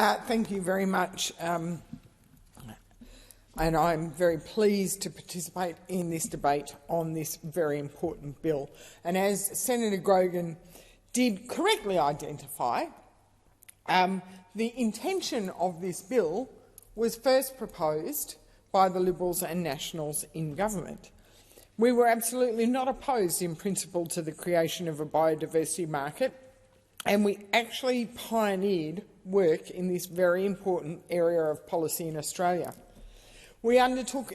Thank you very much. And I'm very pleased to participate in this debate on this very important bill. And as Senator Grogan did correctly identify, the intention of this bill was first proposed by the Liberals and Nationals in government. We were absolutely not opposed in principle to the creation of a biodiversity market, and we actually pioneered work in this very important area of policy in Australia. We undertook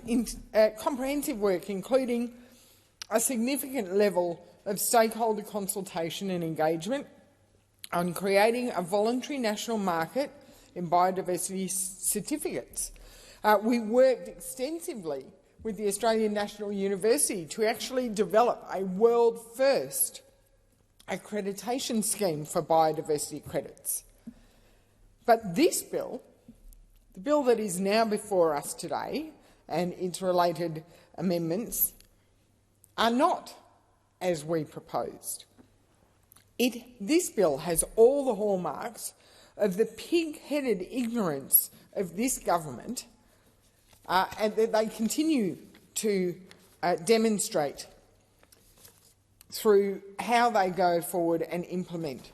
comprehensive work, including a significant level of stakeholder consultation and engagement on creating a voluntary national market in biodiversity certificates. We worked extensively with the Australian National University to actually develop a world-first accreditation scheme for biodiversity credits. But this bill, the bill that is now before us today, and its related amendments, are not as we proposed. This bill has all the hallmarks of the pig-headed ignorance of this government and that they continue to demonstrate through how they go forward and implement.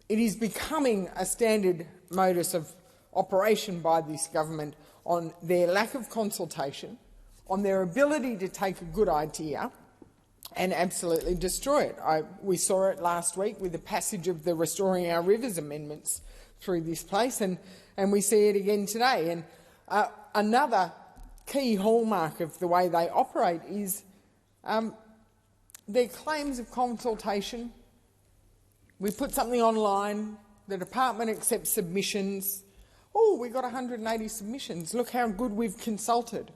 It is becoming a standard modus of operation by this government on their lack of consultation, on their ability to take a good idea and absolutely destroy it. We saw it last week with the passage of the Restoring Our Rivers amendments through this place, and we see it again today. And another key hallmark of the way they operate is their claims of consultation. We put something online, the department accepts submissions. Oh, we got 180 submissions. Look how good we've consulted.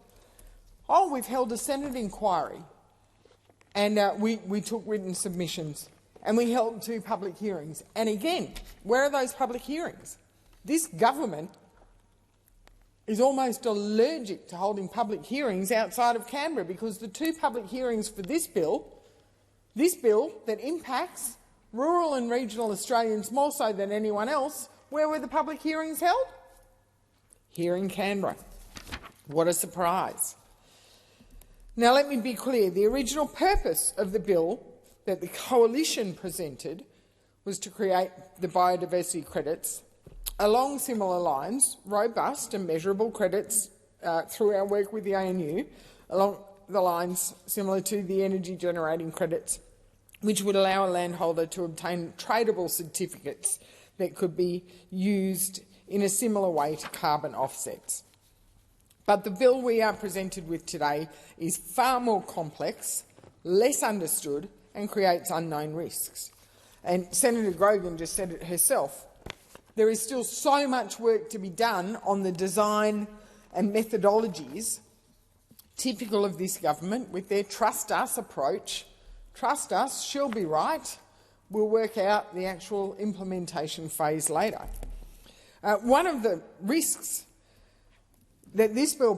Oh, we've held a Senate inquiry, and we took written submissions, and we held 2 public hearings. And again, where are those public hearings? This government is almost allergic to holding public hearings outside of Canberra, because the 2 public hearings for this bill that impacts rural and regional Australians more so than anyone else, where were the public hearings held? Here in Canberra. What a surprise. Now, let me be clear. The original purpose of the bill that the Coalition presented was to create the biodiversity credits along similar lines, robust and measurable credits through our work with the ANU, along the lines similar to the energy-generating credits, which would allow a landholder to obtain tradable certificates that could be used in a similar way to carbon offsets. But the bill we are presented with today is far more complex, less understood, and creates unknown risks. And Senator Grogan just said it herself. There is still so much work to be done on the design and methodologies typical of this government with their trust us approach. Trust us, she'll be right. We'll work out the actual implementation phase later. One of the risks that this bill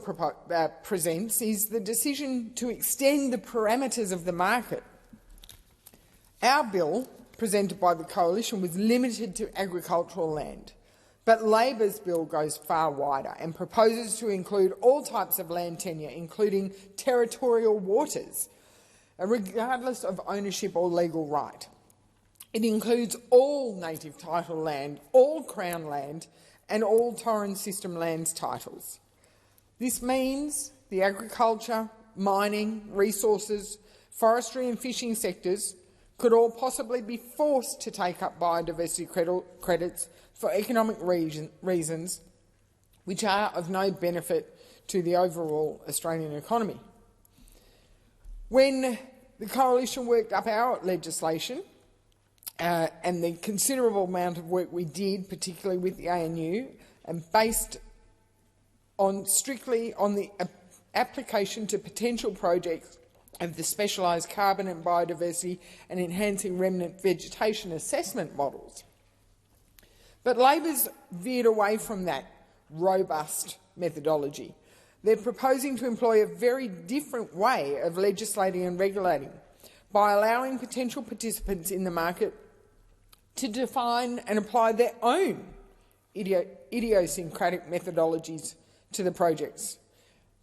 presents is the decision to extend the parameters of the market. Our bill, presented by the Coalition, was limited to agricultural land, but Labor's bill goes far wider and proposes to include all types of land tenure, including territorial waters, regardless of ownership or legal right. It includes all native title land, all Crown land and all Torrens System lands titles. This means the agriculture, mining, resources, forestry and fishing sectors could all possibly be forced to take up biodiversity credits for economic reasons which are of no benefit to the overall Australian economy. When the Coalition worked up our legislation and the considerable amount of work we did, particularly with the ANU, and based strictly on the application to potential projects of the specialised carbon and biodiversity and enhancing remnant vegetation assessment models. But Labor's veered away from that robust methodology. They're proposing to employ a very different way of legislating and regulating by allowing potential participants in the market to define and apply their own idiosyncratic methodologies to the projects.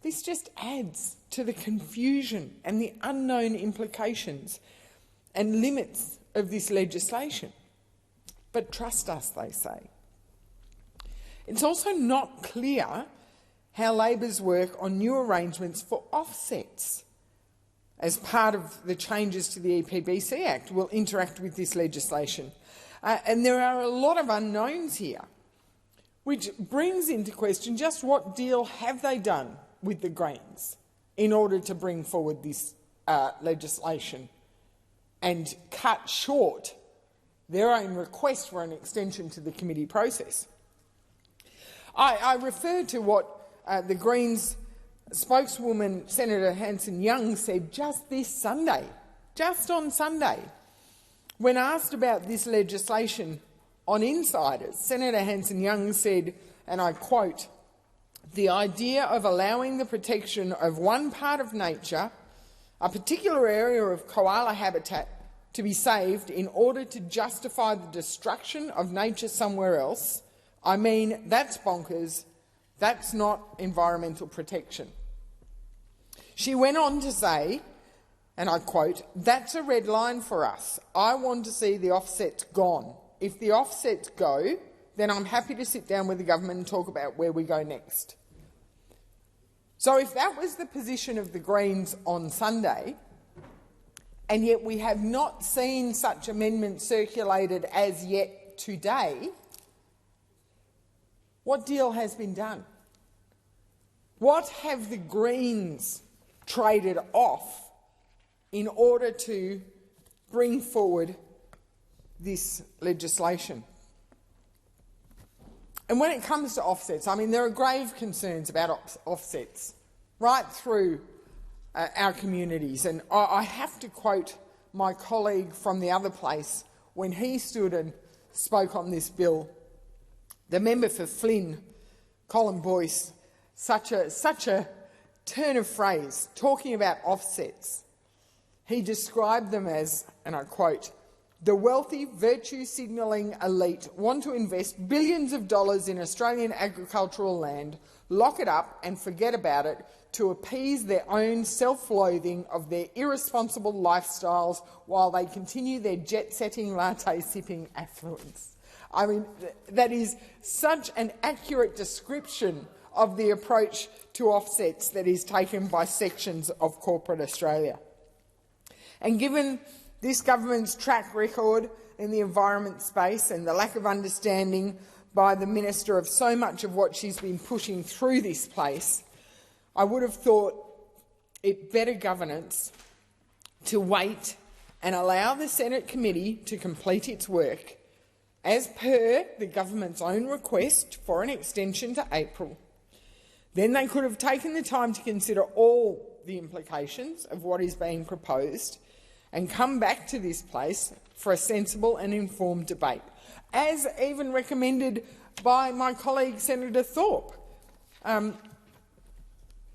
This just adds to the confusion and the unknown implications and limits of this legislation. But trust us, they say. It's also not clear how Labor's work on new arrangements for offsets as part of the changes to the EPBC Act will interact with this legislation. And there are a lot of unknowns here, which brings into question just what deal have they done with the Greens in order to bring forward this legislation and cut short their own request for an extension to the committee process. I refer to what the Greens spokeswoman, Senator Hanson-Young, said just this Sunday, just on Sunday. When asked about this legislation on Insiders, Senator Hanson-Young said, and I quote, "The idea of allowing the protection of one part of nature, a particular area of koala habitat, to be saved in order to justify the destruction of nature somewhere else, I mean, that's bonkers. That's not environmental protection." She went on to say, and I quote, "That's a red line for us. I want to see the offsets gone. If the offsets go, then I'm happy to sit down with the government and talk about where we go next." So if that was the position of the Greens on Sunday, and yet we have not seen such amendments circulated as yet today, what deal has been done? What have the Greens traded off in order to bring forward this legislation? And when it comes to offsets, I mean, there are grave concerns about offsets right through our communities. And I have to quote my colleague from the other place when he stood and spoke on this bill. The member for Flynn, Colin Boyce, such a turn of phrase, talking about offsets. He described them as, and I quote, "The wealthy, virtue-signalling elite want to invest billions of dollars in Australian agricultural land, lock it up and forget about it to appease their own self-loathing of their irresponsible lifestyles while they continue their jet-setting, latte-sipping affluence." I mean, that is such an accurate description of the approach to offsets that is taken by sections of corporate Australia. And given this government's track record in the environment space and the lack of understanding by the minister of so much of what she's been pushing through this place, I would have thought it better governance to wait and allow the Senate committee to complete its work as per the government's own request for an extension to April. Then they could have taken the time to consider all the implications of what is being proposed and come back to this place for a sensible and informed debate, as even recommended by my colleague Senator Thorpe,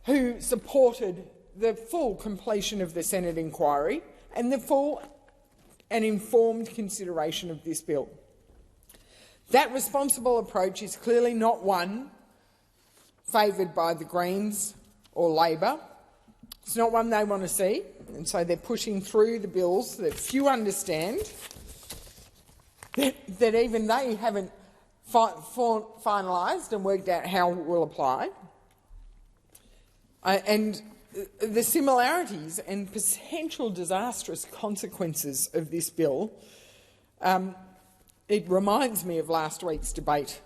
who supported the full completion of the Senate inquiry and the full and informed consideration of this bill. That responsible approach is clearly not one favoured by the Greens or Labor. It's not one they want to see, and so they're pushing through the bills that few understand, that even they haven't finalised and worked out how it will apply. And the similarities and potential disastrous consequences of this bill, it reminds me of last week's debate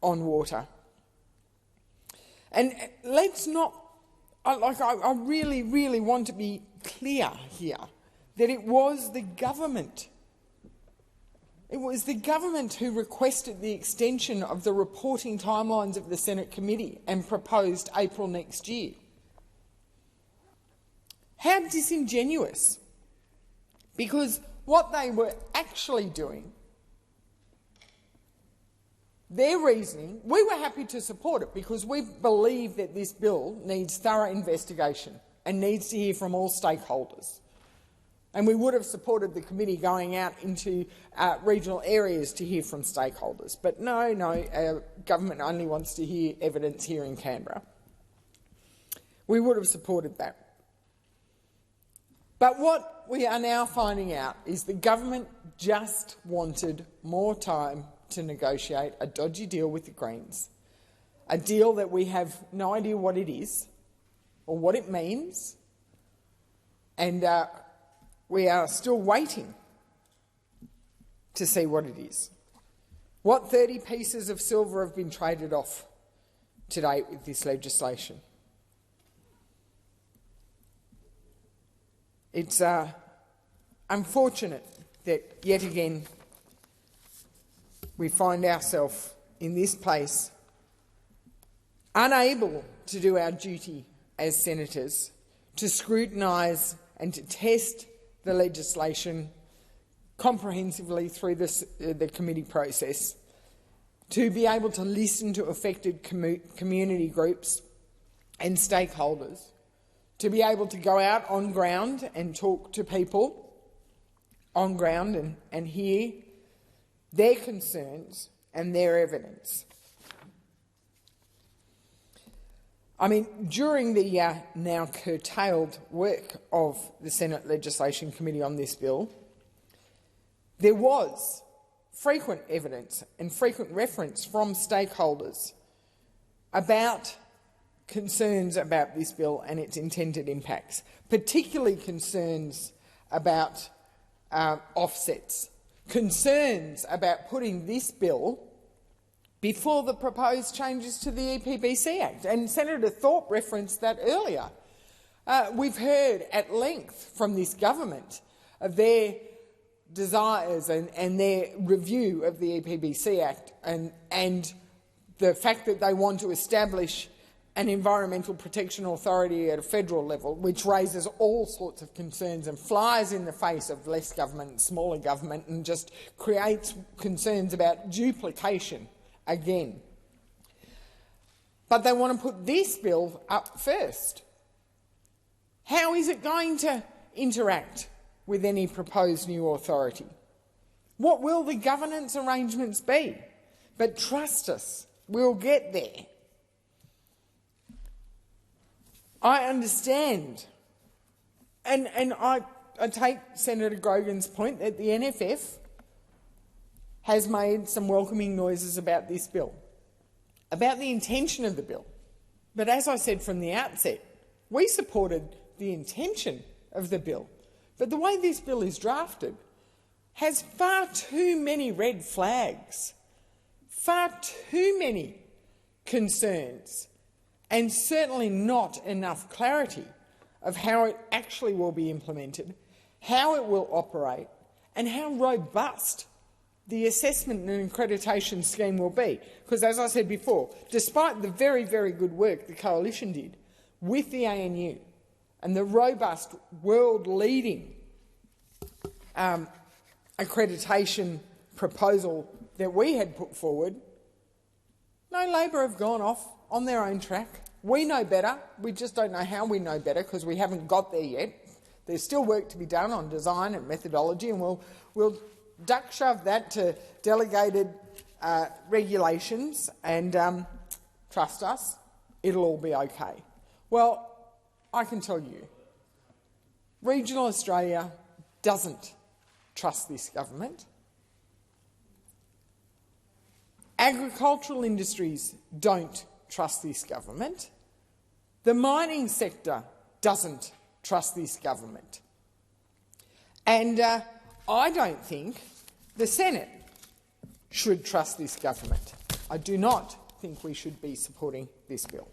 on water. And let's not, I really, really want to be clear here that it was the government. It was the government who requested the extension of the reporting timelines of the Senate committee and proposed April next year. How disingenuous. Because what they were actually doing, their reasoning, we were happy to support it because we believe that this bill needs thorough investigation and needs to hear from all stakeholders. And we would have supported the committee going out into regional areas to hear from stakeholders. But no, government only wants to hear evidence here in Canberra. We would have supported that. But what we are now finding out is the government just wanted more time to negotiate a dodgy deal with the Greens, a deal that we have no idea what it is or what it means, and we are still waiting to see what it is. What 30 pieces of silver have been traded off to date with this legislation? It's unfortunate that yet again we find ourselves in this place unable to do our duty as senators, to scrutinise and to test the legislation comprehensively through the committee process, to be able to listen to affected community groups and stakeholders, to be able to go out on ground and talk to people on ground and hear their concerns and their evidence. I mean, during the now curtailed work of the Senate Legislation Committee on this bill, there was frequent evidence and frequent reference from stakeholders about concerns about this bill and its intended impacts, particularly concerns about offsets, concerns about putting this bill before the proposed changes to the EPBC Act. And Senator Thorpe referenced that earlier. We've heard at length from this government of their desires and their review of the EPBC Act and the fact that they want to establish an Environmental Protection Authority at a federal level, which raises all sorts of concerns and flies in the face of less government and smaller government and just creates concerns about duplication again. But they want to put this bill up first. How is it going to interact with any proposed new authority? What will the governance arrangements be? But trust us, we'll get there. I understand, and I take Senator Grogan's point that the NFF has made some welcoming noises about this bill, about the intention of the bill. But as I said from the outset, we supported the intention of the bill. But the way this bill is drafted has far too many red flags, far too many concerns, and certainly not enough clarity of how it actually will be implemented, how it will operate, and how robust the assessment and accreditation scheme will be. Because, as I said before, despite the very, very good work the Coalition did with the ANU and the robust, world-leading accreditation proposal that we had put forward, no, Labor have gone off on their own track. We know better. We just don't know how we know better because we haven't got there yet. There's still work to be done on design and methodology, and we'll duck shove that to delegated regulations and trust us, it'll all be okay. Well, I can tell you, regional Australia doesn't trust this government. Agricultural industries don't trust this government. The mining sector doesn't trust this government. And I don't think the Senate should trust this government. I do not think we should be supporting this bill.